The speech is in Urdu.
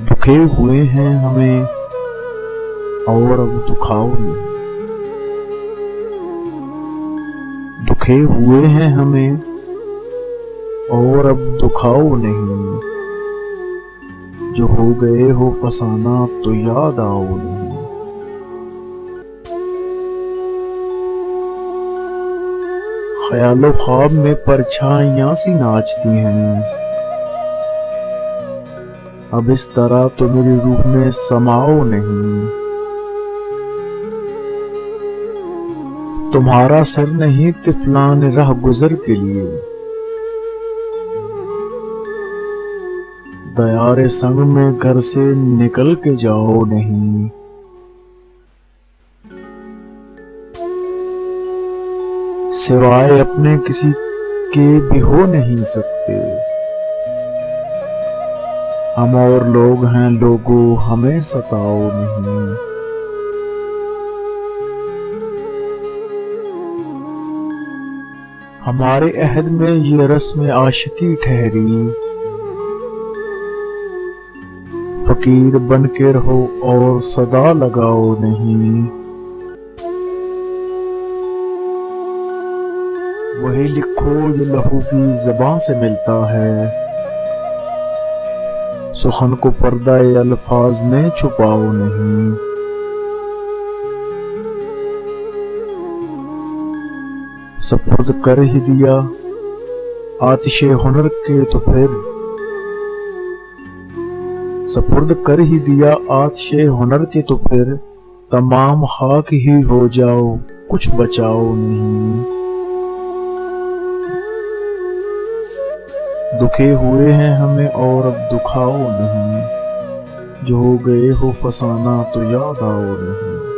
دکھے ہوئے ہیں ہمیں اور اب دکھاؤ نہیں، دکھے ہوئے ہیں ہمیں اور اب دکھاؤ نہیں، جو ہو گئے ہو فسانہ تو یاد آؤ نہیں۔ خیال و خواب میں پرچھائیاں سی ناچتی ہیں، اب اس طرح تو میری روح میں سماؤ نہیں۔ تمہارا سر نہیں طفلان رہ گزر کے لیے، دیار سنگ میں گھر سے نکل کے جاؤ نہیں۔ سوائے اپنے کسی کے بھی ہو نہیں سکتے، ہم اور لوگ ہیں لوگو ہمیں ستاؤ نہیں۔ ہمارے عہد میں یہ رسم عاشقی ٹھہری، فقیر بن کے رہو اور صدا لگاؤ نہیں۔ وہی لکھو جو لہو کی زباں سے ملتا ہے، سخن کو پردہ الفاظ میں چھپاؤ نہیں۔ سپرد کر ہی دیا آتش ہنر کے تو پھر، سپرد کر ہی دیا آتش ہنر کے تو پھر، تمام خاک ہی ہو جاؤ کچھ بچاؤ نہیں۔ دکھے ہوئے ہیں ہمیں اور اب دکھاؤ نہیں، جو ہو گئے ہو فسانہ تو یاد آؤ نہیں۔